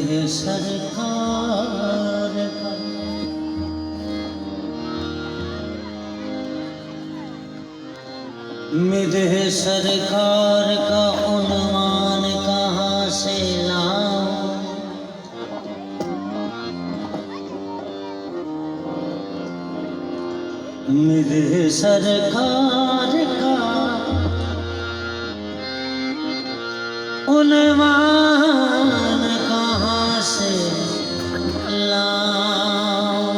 मेरे सरकार का मेरे सरकार का उन्वान कहाँ से लाऊं। मेरे सरकार का उन्वान कहाँ से लाऊं।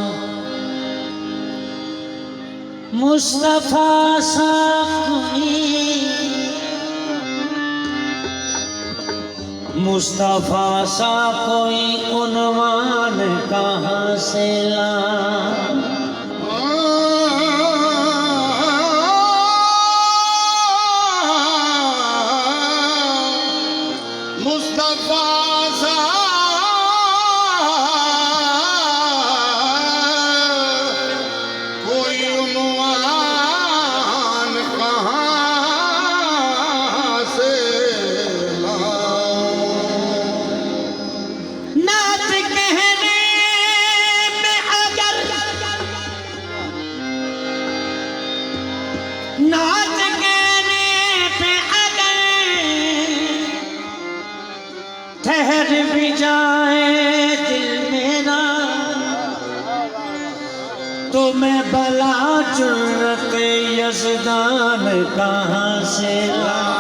मुस्तफा सा कोई मुस्तफा सा कोई उन्वान कहाँ से लाऊं। मुस्तफा सा कोई उन्वान कहाँ से लाऊं। नात कहने में अगर नात कहने पे अगर ठहर भी जाए दिल मेरा तो मैं भला जुर्रत यज़दान कहाँ से लाऊं।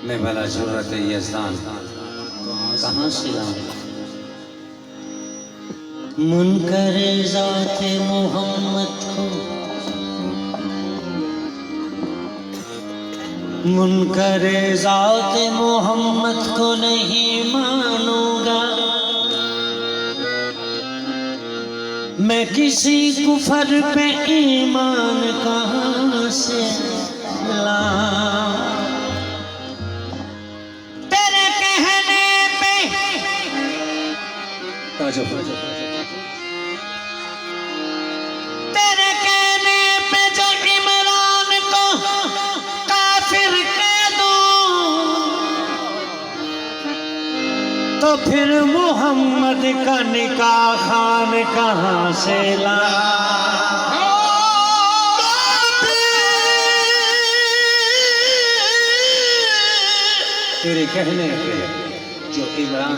मैं भला जुर्रत यज़दान कहाँ से लाऊं। मुनकरे ज़ाते मोहम्मद को मुनकरे ज़ाते मोहम्मद को नहीं मानूंगा। मैं किसी कुफर पे ईमान कहाँ से लाऊं। तेरे कहने पे जो इमरान को काफिर कह दूं तो फिर मोहम्मद का निकाह खान कहाँ से लाऊं। तेरे कहने पे जो इमरान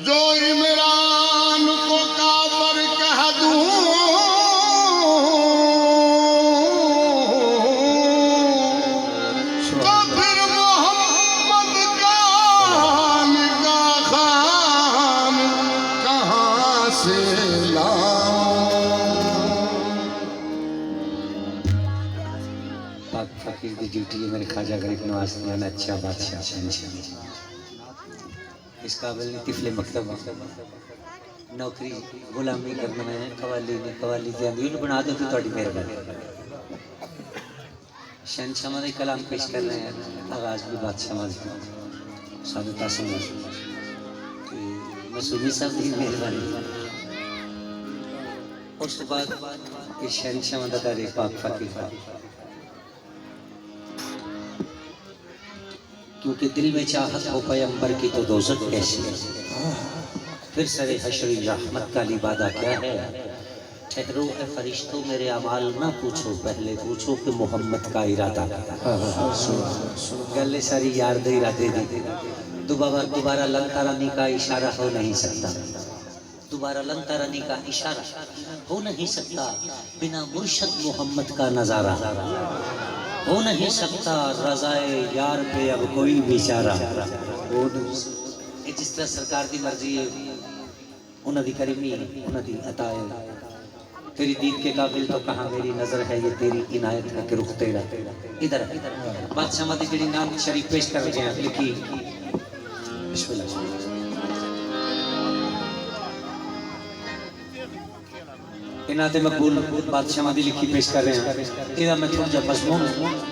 जो इमरान को काफिर कह दूं तो फिर मोहम्मद का निकाह खान कहाँ से लाऊं। पाक फकीर की ड्यूटी है मेरे ख्वाजा गरीब नवाज खान अच्छा बादशाह शहंशाह। इस काबिल ने तिफले मकतब नौकरी गुलामी करना है कवाली ने कवाली दे बना दो तो थोड़ी मेहरबानी। शहंशाह मां कलाम पेश कर रहे हैं आगाज भी बादशाह मां सादत आसम मसूदी साहब की मेहरबानी। उस बाद शहंशाह मां दा पाक फकीर क्योंकि दिल में चाहत हो पैगंबर की तो दोज़ख कैसी है। फिर सरे हशरी रहमत का लिबादा क्या है। ठहरो ए फरिश्तों मेरे अमाल ना पूछो पहले पूछो कि मोहम्मद का इरादा गले सारी यार दे इरादे दी दोबारा लंतारानी का इशारा हो नहीं सकता। दोबारा लंतारानी का इशारा हो नहीं सकता बिना मुर्शद मोहम्मद का नजारा हो नहीं सकता। रज़ाए यार पे अब कोई बेचारा जिस तरह सरकार की मर्जी है उन्होंने करीमी उन्होंने अता है। तेरी दीद के काबिल तो कहाँ मेरी नजर है ये तेरी इनायत है कि रुख तेरा इधर बादशाह मदी जी नाम शरीफ पेश कर रहे हैं लिखी इन्हां ते मकबूल बादशाह दी लिखी पेश कर रहे हैं। इहदा मैं थोड़ा जिहा मज़मून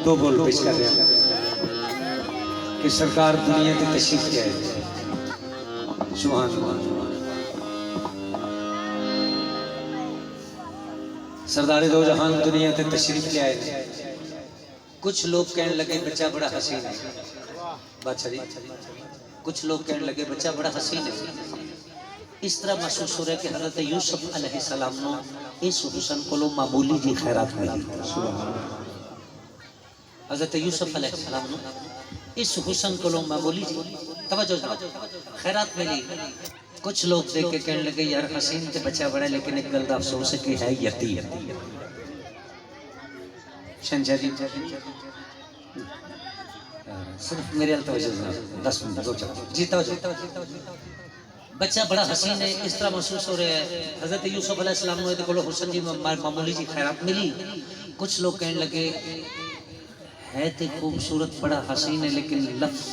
दो बोल पेश कर रहे हैं कि सरकार दुनिया ते तशरीफ ले आए। सुभान अल्लाह। सरदार दो जहान दुनिया ते तशरीफ ले आए। कुछ लोग कहने लगे बच्चा बड़ा हसीन है। बादशाह जी, कुछ लोग कहने लगे बच्चा बड़ा हसीन है। इस तरह महसूस हो रहा है कि हज़रत यूसुफ अलैहिस्सलाम ने इस हुसन को मामूली जी खैरात मिली। हज़रत यूसुफ अलैहिस्सलाम ने इस हुसन को मामूली जी तवज्जो खैरात मिली। कुछ लोग देख के कहने लगे यार हसीन के बच्चा बड़ा, लेकिन एक गल दा अफसोस है कि है यतीम। शहंशाह जी सिर्फ मेरे तवज्जो 10 मिनट दो जी तवज्जो। बच्चा बड़ा हसीन है, इस तरह महसूस हो रहा है। हज़रत यूसुफ अलैहिस्सलाम ने को हुसन जी मामूली जी खैरात मिली। कुछ लोग कहने लगे है तो खूबसूरत बड़ा हसीन है, लेकिन लफ्ज़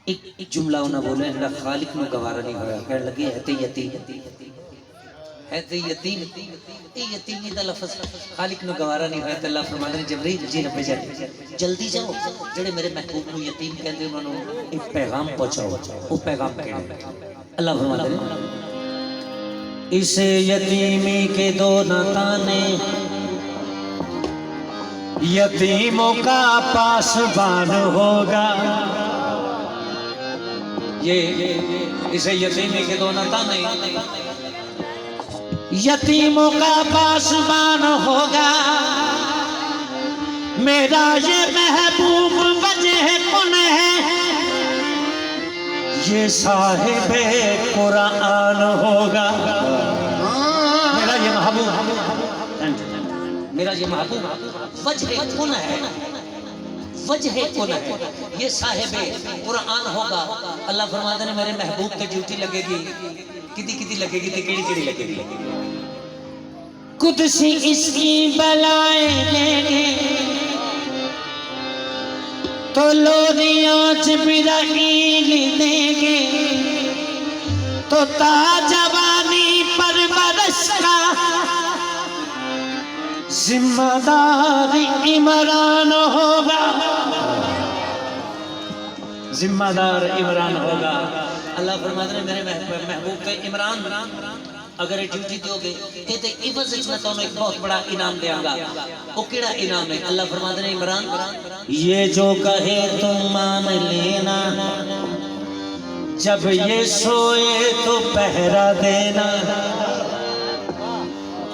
एक जुमला उन्हें बोले ना खालिक में गवारा नहीं होया। कहने लगे है तो यतीम, है तो यतीम, ये यतीमी दा लफ्ज़ खालिक में गवारा नहीं होया। तो अल्लाह फरमाते हैं जबरील जी ने भेजा जल्दी जाओ जेड़े मेरे महबूब को यतीम कहते उन्होंने एक पैगाम पहुंचाओ। वो पैगाम कहने अल्लाह फरमाते हैं इसे यतीमी के दो नाताने, यतीमों का पासबान होगा। ये इसे यतीमी के दो नाताने, यतीमों का पासबान होगा। मेरा ये महबूब वजह कुन है, ये साहिबे कुरान होगा। मेरा ये महबूब वजह कुन है, वजह कुन है, ये साहिबे कुरान होगा। अल्लाह फरमाते हैं मेरे महबूब की ड्यूटी लगेगी, किदी लगेगी तो केड़ी लगेगी। कुदसी इसकी बलाएं लेंगे तो लोरियां जिब्राइल देंगे, तो ताजवानी परवरिश का जिम्मेदार इमरान होगा। जिम्मेदार इमरान होगा। अल्लाह फरमाते हैं मेरे महबूब के इमरान अगर ड्यूटी दोगे तो इवज़ में तो एक बहुत बड़ा इनाम देंगा। वो केड़ा इनाम है? अल्लाह फरमाते हैं इमरान ये जो कहे तुम मान लेना, जब ये सोए तो पहरा देना,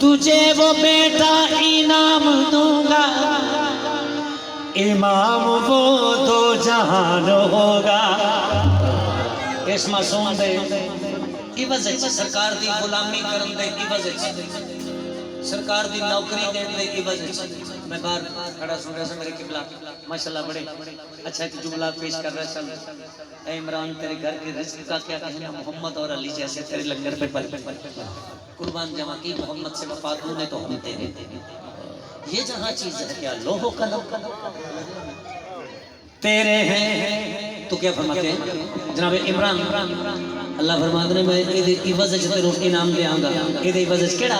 तुझे वो बेटा इनाम दूंगा, इमाम वो दो जहान होगा। इस मासूम दे इवज़ सरकार दी गुलामी करन दे इवज़, सरकार दी नौकरी देने दे इवज़। मैं बाहर खड़ा सुन रहा था, मेरे किबला माशाल्लाह बड़े अच्छा एक जुमला पेश कर रहा था। ऐ इमरान तेरे घर के रिज़्क़ का क्या कहना, मोहम्मद और अली जैसे तेरे लंगर पे पल कुर्बान जमा की, मोहम्मद से वफा तूने तो हम तेरे। ये जहाँ चीज है क्या लोहो कलम तेरे हैं। तो क्या फरमाते हैं जनाब इमरान? अल्लाह फरमाते हैं मैं इहदी इवज़ च तेरे इनाम देंगा। इहदी इवज़ केड़ा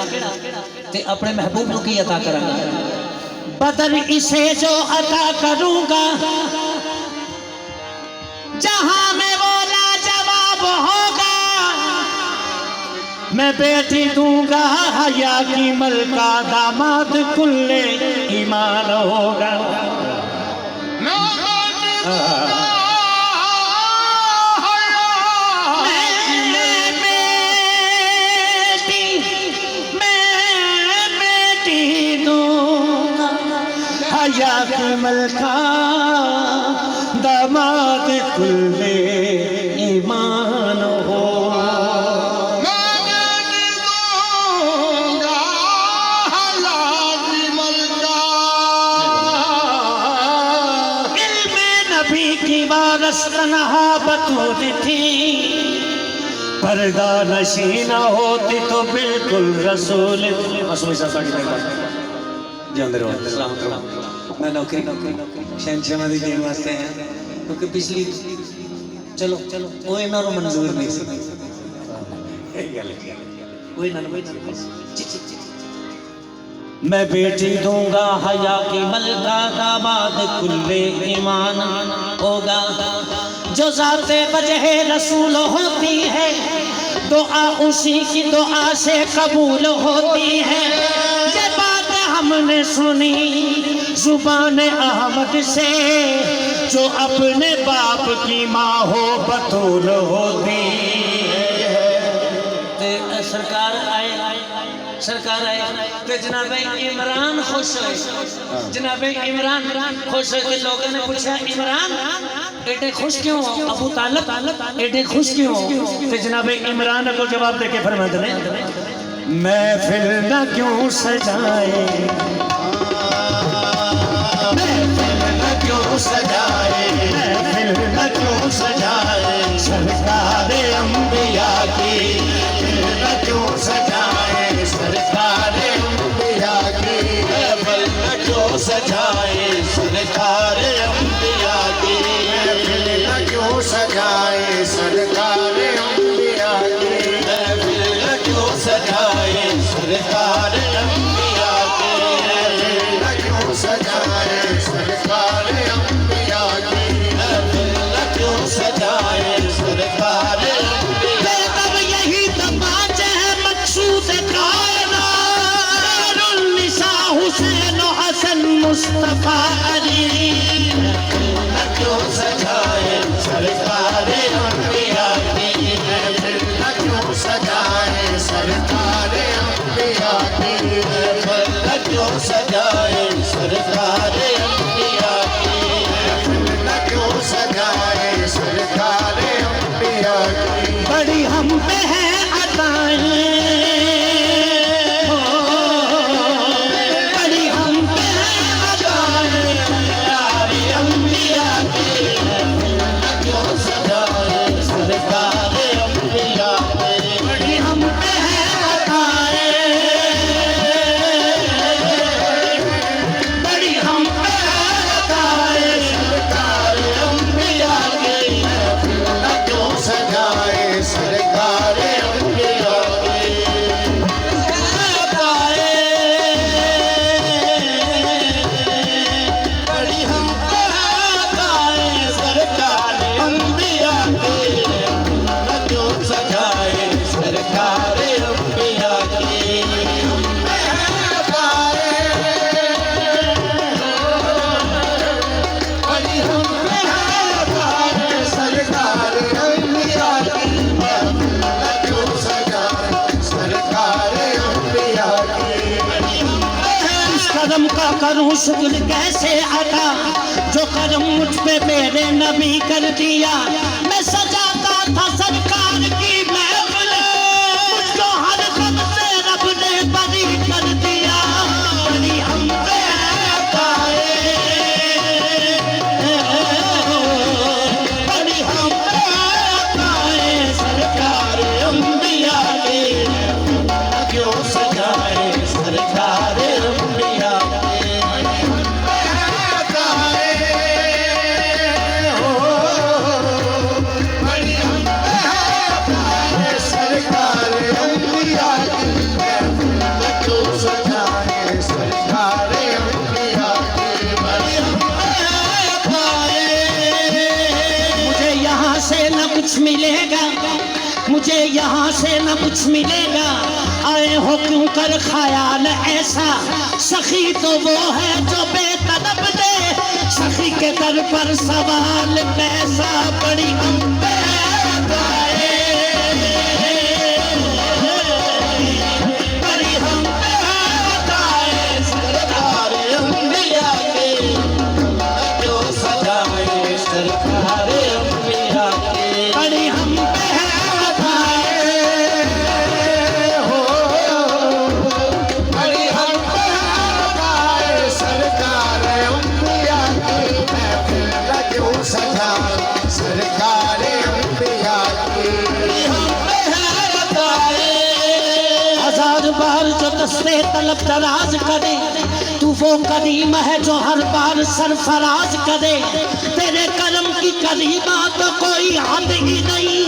ते अपने महबूब को की अता करांगा। बदल इसे जो अता करूंगा, जहां में वो लाजवाब होगा। मैं बेटी दूंगा हया की मलका, दामाद कुल्ले ईमान होगा। मलका दामाद कुल्ले ईमान हो। इल्मे नबी की वारस तन्हा बतूत थी, पर्दा नशी न होती तो बिल्कुल रसूल। मैं नौकरी शहनशाह दी देने वास्ते आया, क्योंकि पिछली चलो वो इन्होंने मंजूर नहीं सी। मैं बेटी दूंगा हया की मलका दामाद कुल्ले ईमान होगा। जो ज़ाते वजह रसूल होती है दुआ उसी की दुआ से कबूल होती है। ये बात हमने सुनी जुबान अहमद से, जो अपने बाप की माँ हो बतूल होती है। सरकार आए तो जनाब इमरान खुश हुए। जनाब इमरान खुश हुए। लोगों ने पूछा इमरान एडे खुश क्यों हो, अबू तालिब एडे खुश क्यों हो? तो जनाब इमरान को जवाब देके फरमाते हैं महफिल न क्यों सजाए, महफिल न क्यों सजाए, महफिल न क्यों सजाए, सरकार अंबिया की न क्यों सजाए, सरकार अंबिया की महफिल न क्यों सजाए, सरकार अंबिया की महफिल न क्यों सजाए, सरकार अंबिया की महफिल न क्यों सजाए, सरकार अंबिया की महफिल न क्यों सजाए, सरकार अंबिया की महफिल न क्यों सजाए, सरकार अंबिया तब यही तमाच है मकसूद कायनात निसा हुसैन हसन मुस्तफा अली। न क्यों सजाए सरकार अंबिया की, महफिल न क्यों सजाए, सरकार अंबिया की महफिल न क्यों सजाए, सरकार अंबिया की महफिल न क्यों सजाए, सरकार अंबिया की बड़ी हम पे है अताएं, बड़ी हम पे है अताएं प्यारे अंबिया की। महफिल न क्यों सजाए, सरकार अंबिया की बड़ी हम पे है अताएं, बड़ी हम पे है अताएं सरकार अंबिया की। महफिल न क्यों सजाए, सरकार अंबिया की बड़ी हम गाए सरकार अंबिया की, न क्यों सजाए सरकार अंबिया की। बड़ी हम सरकार अंबिया की महफिल न क्यों सजाए, सरकार अंबिया की इस कदम का करूं शुक्र कैसे अदा, जो करम मुझ पे मेरे नबी कर दिया। मैं सजाता था सरकार की महफिल, मुझको हर गम से रब ने बरी कर दिया। बड़ी हम पे गाए, बड़ी हम पे गाए सरकार अंबिया की। न क्यों सजाए सरकार अंबिया की, बड़ी हम सरकार अंबिया की महफिल न क्यों सजाए, सरकार अंबिया की मुझे यहाँ से न कुछ मिलेगा, मुझे यहाँ से न कुछ मिलेगा। आए हो क्यों कर ख्याल ऐसा, सखी तो वो है जो बेतलब दे, सखी के दर पर सवाल कैसा। बड़ी हम पे गाए, बड़ी हम पे गाए सरकार अंबिया की। न क्यों सजाए सरकार अंबिया की, बड़ी हम पे बड़ी हम सरकार अंबिया की महफिल न क्यों सजाए, सरकार अंबिया की हजार बार जो दस्ते तलब दराज करे, तू वो करीम है जो हर बार सरफराज करे। तेरे करम की करीमा तो कोई हद ही नहीं,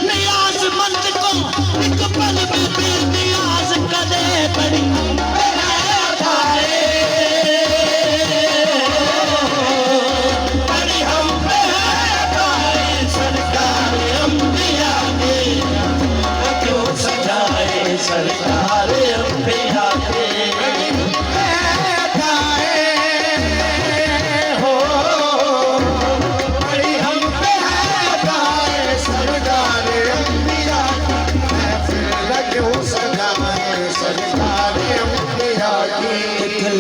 नियाज मंद को एक पल में दे दिया।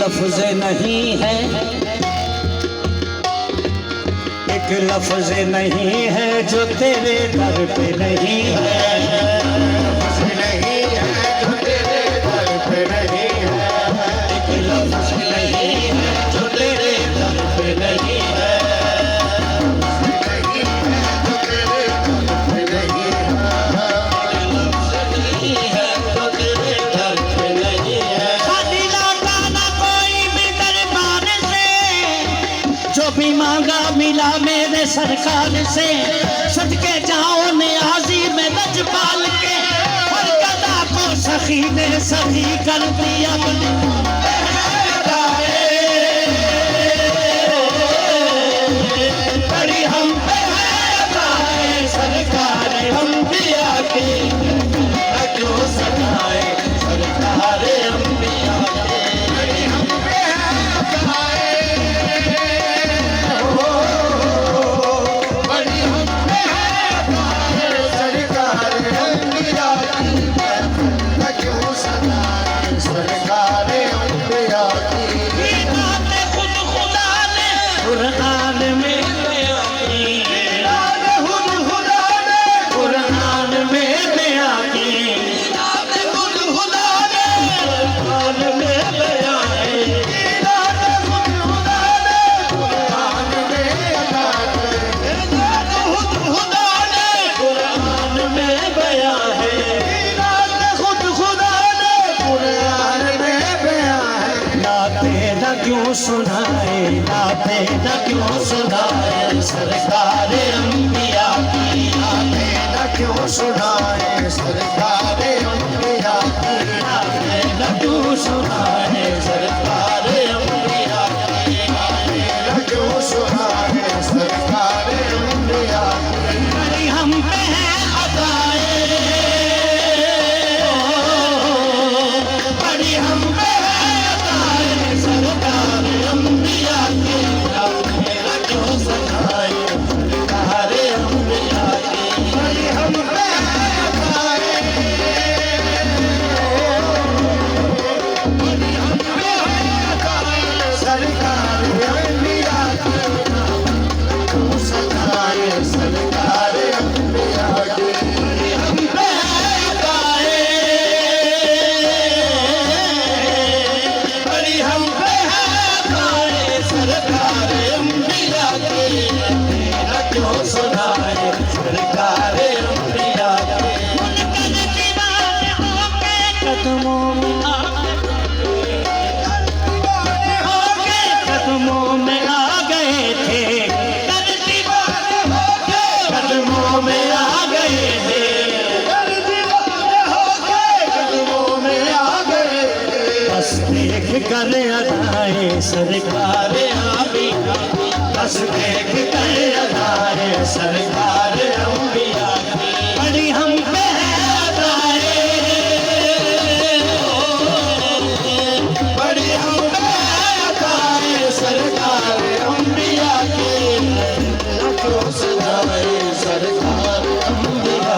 लफ्ज नहीं है, एक लफ्ज नहीं है जो तेरे दर पे नहीं है, लफ्ज़ नहीं है जो तेरे दर पे नहीं है, एक लफ्ज नहीं है जो तेरे दर पे नहीं है, नहीं है जो तेरे दर पे नहीं है, जो तेरे दर पे नहीं है। खाली लौटा ना कोई भी दरबार से, जो भी मांगा मिला मेरे सरकार से, सदके जाओ नियाजी में लजपाल के, हर गदा को सखी ने सही कर दिया अपने बड़ी हम पे है अदाए सरकार हम भी आके क्यों सताए सरकार हम भी आके बड़ी हम पे है अदाए, बड़ी हम पे है अदाए सरकार अंबिया की, क्यों सताए सरकार अंबिया की। खुद खुदा ने कुरान में कुरान में बयां की, खुद खुदा ने कुरान में बयां है, खुद खुदा ने कुरान में बयां है, खुद खुदा ने कुरान में बयां है। नाते न क्यों सुनाए, नाते न क्यों सुनाए सरकार अंबिया की, नाते न क्यों सुनाए सरकार अंबिया की, नाते न क्यों सुनाए सरकार अंबिया की, न क्यों सुनाए सरकार अंबिया की। बड़ी हम पे है अदाए, बड़ी हम पे है अदाए सरकार अंबिया की, नाते न क्यों सुनाए सरकार अंबिया की, बड़ी हम पे है अदाए, बड़ी हम पे है अदाए सरकार अंबिया की, क्यों सताए सरकार अंबिया की। हम पे है अदाए, बड़ी हम पे है अदाए सरकार अंबिया की, न क्यों सुनाए सरकार अंबिया की। उनके दीवाने होके कदमों में होके कदमों में आ गए थे, दीवाने होके कदमों में आ गए थे, कदमों में आ गए बस देख कर अदाए सरकार अंबिया की, बस देख कर अदाए सरकार अंबिया की, बड़ी हम पे है अदाए, बड़ी हम पे है अदाए सरकार अंबिया की, न क्यों सदाए सरकार अंबिया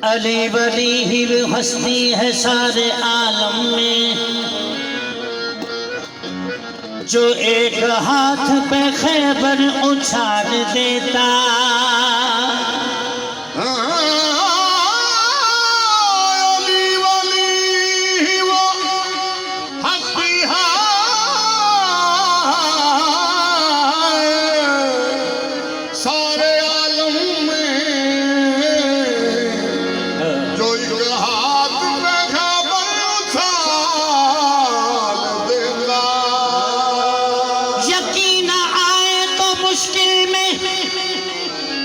अली वली ही हस्ती है सारे आलम में, जो एक हाथ पे खैबर उछाल देता, अली वली वो हस्ती है सारे आलम में, जो एक हाथ पे खबर उछाल देता। यकीन आए तो मुश्किल में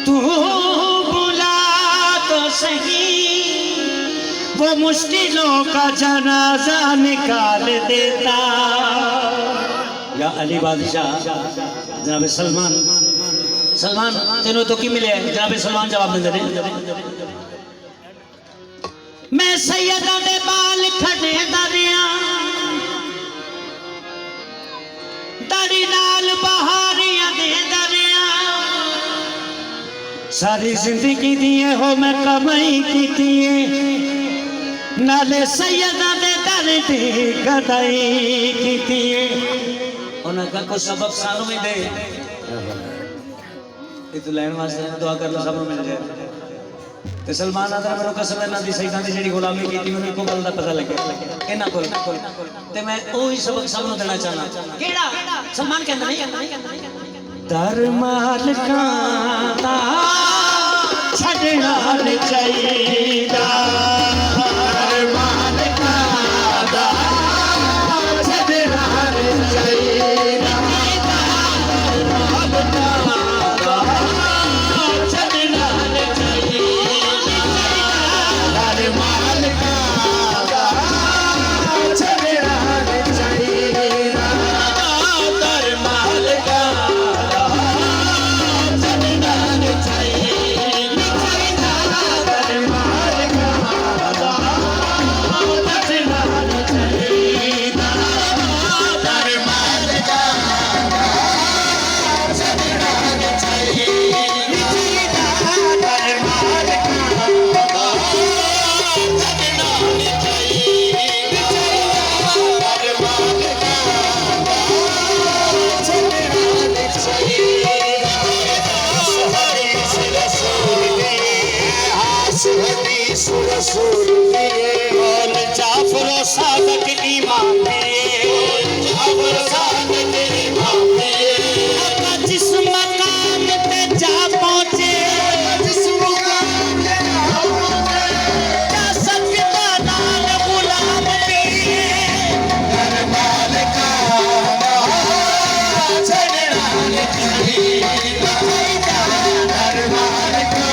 तू वो मुश्किलों का जनाजा निकाल देता। या अली बादशाह जनाब सलमान, सलमान तेनों तो की मिले जनाब सलमान जवाब दे रहे। मैं सैयदा दे बाल खड़े दरिया दरी नाल बहारियां दे दरिया सारी जिंदगी दिए हो मैं कमाई की दिए नाले सैयदा दे दर दी गदाई की दिए। उन्होंने को सबक सानू भी दे तू लैन वास्ते दुआ कर लो सब मिल जाए। ते सलमान आदर मेरे कसम है ना दी सैयदा दी जेडी गुलामी कीती मैंने इको गल दा पता लगे इना कोल ते मैं ओही सबक सब नु देना चाहना। केड़ा सलमान कहंदा नहीं दर मालका दा छड़ना नहीं चाहिदा दर मालका दा छड़ना नहीं चाहिदा जाफरो सादक ईमान जिस मकाम पे जा पहुंचे क्या सत्ता नाल गुलाम पिए दरबार का छड़ना नहीं चाहिदा दरबार का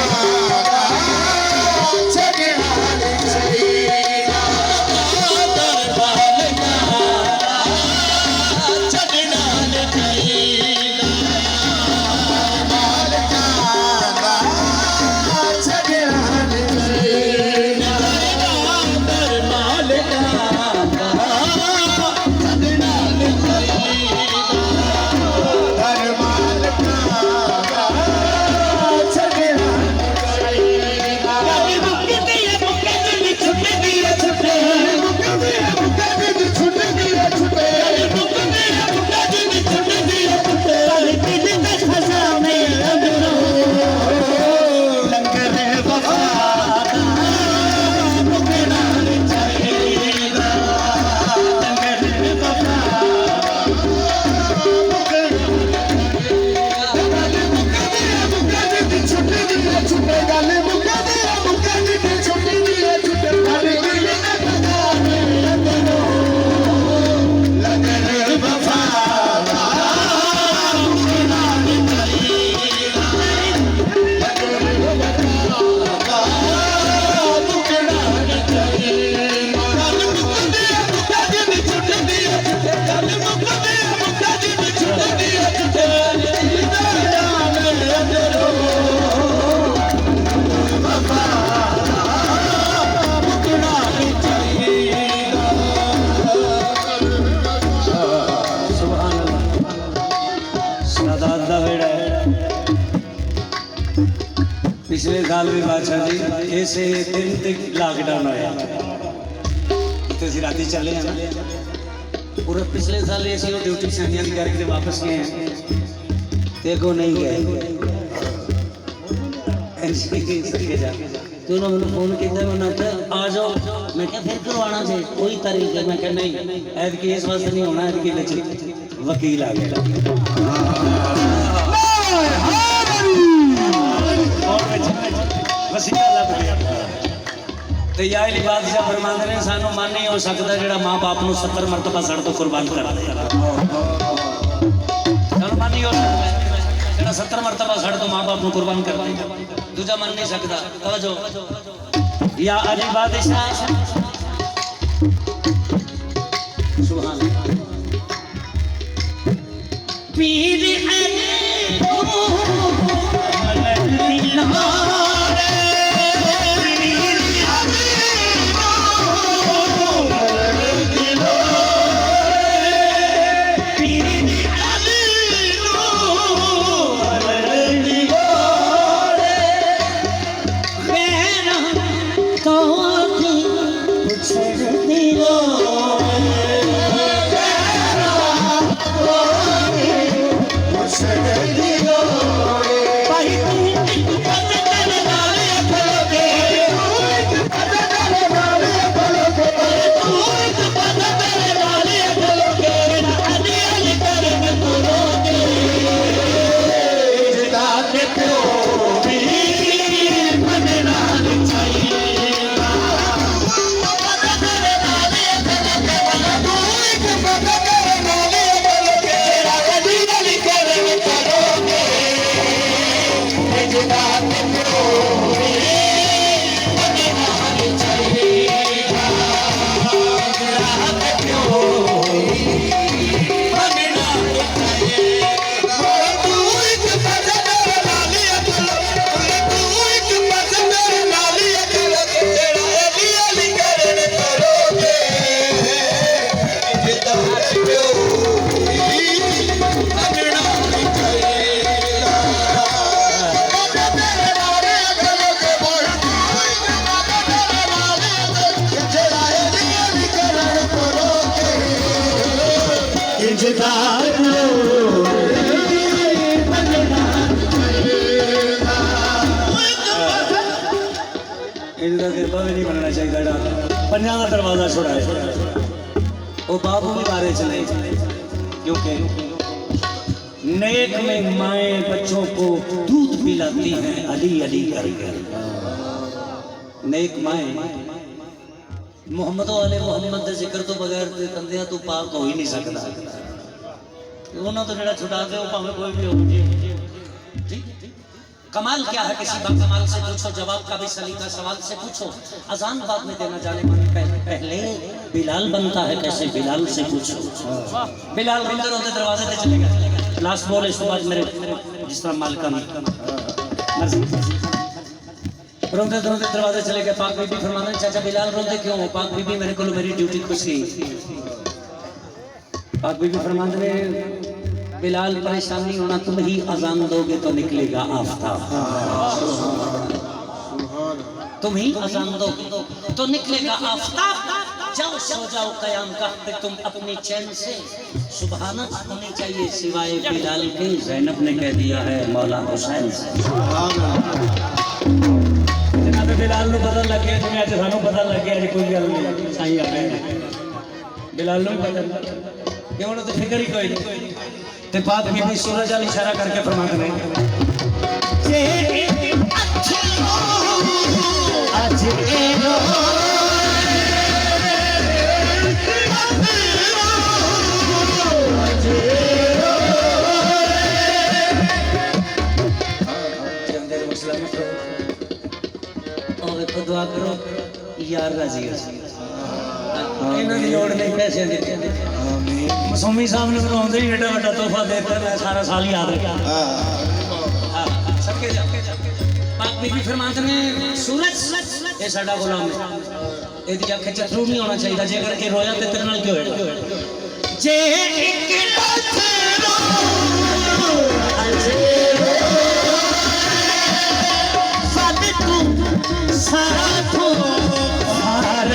पिछले साल भी बादशाह जी ऐसे 3 तक लॉकडाउन आया तो राती चले हैं ना पूरे पिछले साल ऐसी ड्यूटी संज्ञा की करके वापस गए हैं देखो नहीं गए तो उन्होंने फोन किया उन्होंने आ जाओ मैं क्या फिर करवाना चाहिए कोई तारीख है मैं क्या नहीं ऐद की इस वास्ते नहीं होना ऐद की वकील आ गया तो या बादशाह फरमाते ने सानू मन नहीं हो सकता जो माँ बाप को 70 मरतबा सड़ तो कुर्बान कर दे मन नहीं हो सकता जो 70 मरतबा सड़ तो माँ बाप को कुर्बान कर दे दूजा मन नहीं सकता। या अली बादशाह पीर अली को मलक दिलारे, पीर अली को मलक दिलारे, पीर अली को मलक दिलारे, मेरा तो कुछ दिलो नहीं बनना चाहिए। पंजाब का दरवाजा छोड़ा वो बाबू भी मारे चले, क्योंकि नेक में माए बच्चों को दूध पिलाती हैं अली अली करके। नेक माए मुहम्मदों वाले मुहम्मद का जिक्र तो बगैर कंदिया तो पाक हो ही नहीं सकता। उन्होंने तो जरा छुटा दे भावे कोई भी हो। कमाल क्या है किसी बात कमाल से पूछो, जवाब का भी सलीका सवाल से पूछो। अजान बाद में देना जाने पहले बिलाल बनता है कैसे, बिलाल से पूछो। बिलाल रोते रोते दरवाजे पे चले गए। लास्ट बोल इसके बाद मेरे जिस तरह मालिका रोते रोते दरवाजे चले गए। पाक बीबी फरमाना चाचा बिलाल रोते क्यों हो? पाक बीबी मेरे को मेरी ड्यूटी खुश गई। पाक बीबी फरमाते ने बिलाल परेशानी होना, तुम ही अजान दोगे तो निकलेगा आफताब। तुम ही अजान दोगे तो निकलेगा आफताब। जाओ सो जाओ कयाम का पे तुम अपनी चैन से। सुबहानत होनी चाहिए सिवाय बिलाल के, ज़ैनब ने कह दिया है मौला हुसैन से। जनाब बिलाल को पता लग गया, तुम्हें आज सानू पता लग गया कोई गल नहीं सही आ गए। बिलाल को पता क्यों तो फिक्र ही कोई नहीं। ते पाक बीबी सूरज वाल इशारा करके फरमाते हैं आज एनो और तो दुआ करो यार राजी हो। इन्हां दी लोड़ नहीं पैसे दी। मसूमी साहब ने बनाते ही एडा बड़ा तोहफा देता है, सारा साल याद रखा। पाक बीबी फरमाते ने सूरज ये साडा गुलाम है, एदी अख च अथरू नहीं होना चाहिए। जे अगर ये रोया ते तेरे नाल क्यों होएगा? जे एक अथरू अजे साडे तू सारा